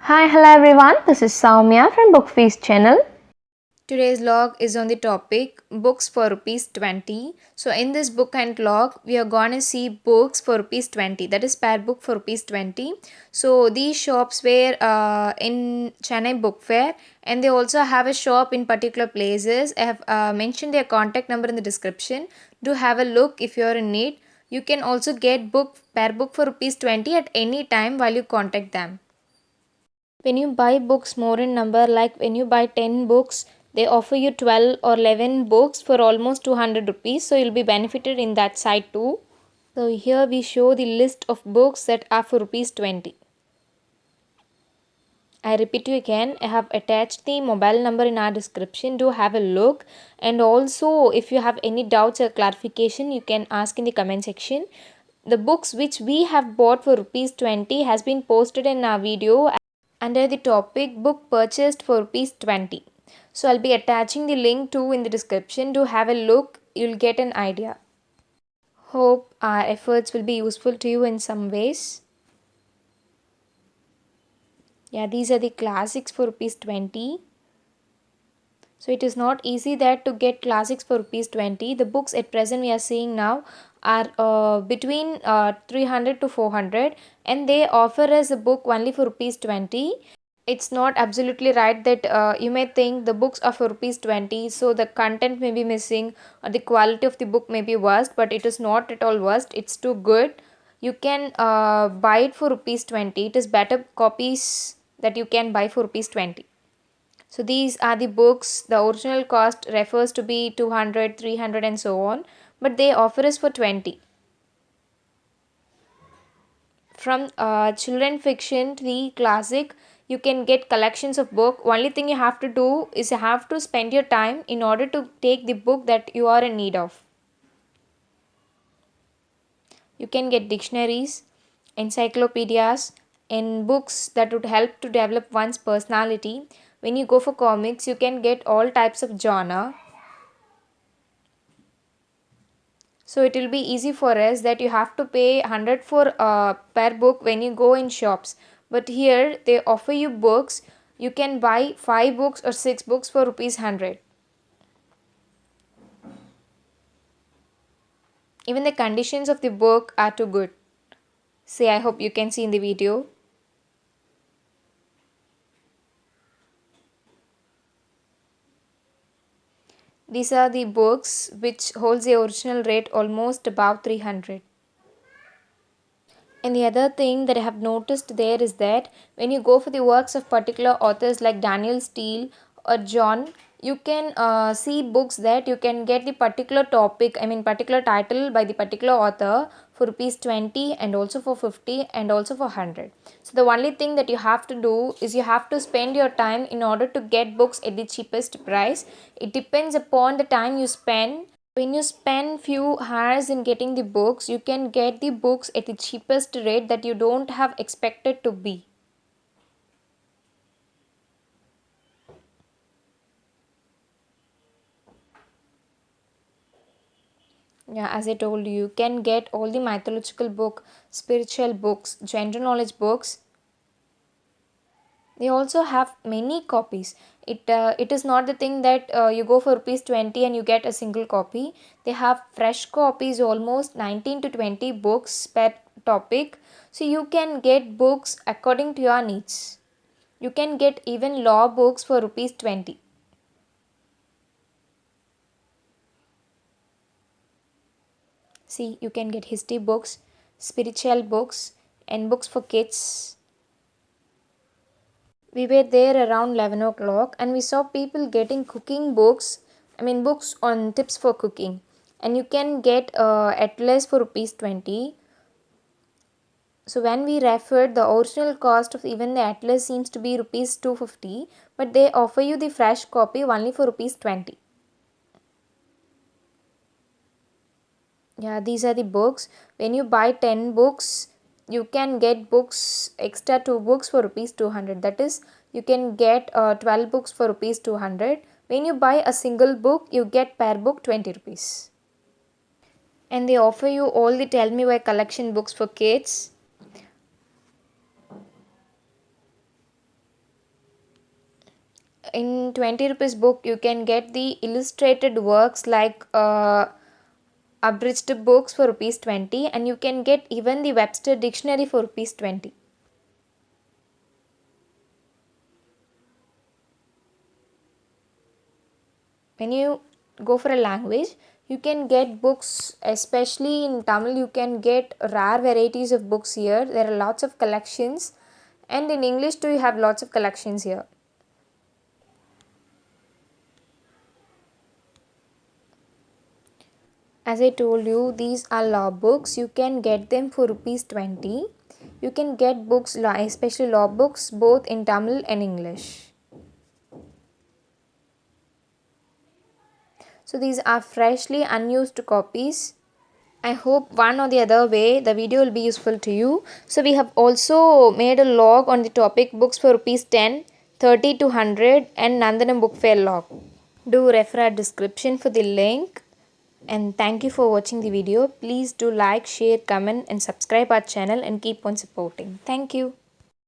Hi, hello everyone. This is Soumya from Bookfeast channel. Today's log is on the topic books for rupees 20. So in this book and log we are going to see books for rupees 20, that is per book for rupees 20. So these shops were in Chennai Book Fair, and they also have a shop in particular places. I have mentioned their contact number in the description. Do have a look if you are in need. You can also get book per book for rupees 20 at any time while you contact them. When you buy books more in number, like when you buy 10 books, they offer you 12 or 11 books for almost 200 rupees, so you'll be benefited in that side too. So here we show the list of books that are for rupees 20. I repeat you again, I have attached the mobile number in our description. Do have a look, and also if you have any doubts or clarification, you can ask in the comment section. The books which we have bought for rupees 20 has been posted in our video under the topic book purchased for rupees 20. So I'll be attaching the link too in the description. To have a look, you'll get an idea. Hope our efforts will be useful to you in some ways. Yeah, these are the classics for rupees 20. So it is not easy that to get classics for rupees 20. The books at present we are seeing now are between 300 to 400, and they offer us a book only for rupees 20. It's not absolutely right that you may think the books are for rupees 20, so the content may be missing or the quality of the book may be worst, but it is not at all worst. It's too good. You can buy it for rupees 20. It is better copies that you can buy for rupees 20. So these are the books. The original cost refers to be 200, 300, and so on, but they offer us for 20. From children fiction to the classic, you can get collections of book. Only thing you have to do is you have to spend your time in order to take the book that you are in need of. You can get dictionaries, encyclopedias, and books that would help to develop one's personality. When you go for comics, you can get all types of genre. So it will be easy for us that you have to pay 100 for per book when you go in shops. But here they offer you books. You can buy 5 books or 6 books for rupees 100. Even the conditions of the book are too good. See, I hope you can see in the video. These are the books which holds the original rate almost above 300. And the other thing that I have noticed there is that when you go for the works of particular authors like Daniel Steele or John, you can see books that you can get the particular topic, I mean particular title by the particular author for rupees 20 and also for 50 and also for 100. So the only thing that you have to do is you have to spend your time in order to get books at the cheapest price. It depends upon the time you spend. When you spend few hours in getting the books, you can get the books at the cheapest rate that you don't have expected to be. Yeah, as I told you, you can get all the mythological book, spiritual books, general knowledge books. They also have many copies. It is not the thing that you go for rupees 20 and you get a single copy. They have fresh copies, almost 19 to 20 books per topic. So you can get books according to your needs. You can get even law books for rupees 20. See, you can get history books, spiritual books, and books for kids. We were there around 11 o'clock and we saw people getting cooking books. I mean, books on tips for cooking. And you can get Atlas for rupees 20. So when we referred, the original cost of even the Atlas seems to be rupees 250, but they offer you the fresh copy only for rupees 20. Yeah, these are the books. When you buy 10 books, you can get books, extra 2 books for rupees 200. That is, you can get 12 books for rupees 200. When you buy a single book, you get per book 20 rupees. And they offer you all the Tell Me Why collection books for kids. in 20 rupees book you can get the illustrated works like abridged books for rupees 20, and you can get even the Webster dictionary for rupees 20. When you go for a language, you can get books, especially in Tamil you can get rare varieties of books here. There are lots of collections, and in English too you have lots of collections here. As I told you, these are law books. You can get them for rupees 20. You can get books, especially law books, both in Tamil and English. So these are freshly unused copies. I hope one or the other way the video will be useful to you. So we have also made a log on the topic books for rupees 10, 30 to 100 and Nandanam Book Fair log. Do refer our description for the link. And thank you for watching the video. Please do like, share, comment and subscribe our channel and keep on supporting. Thank you.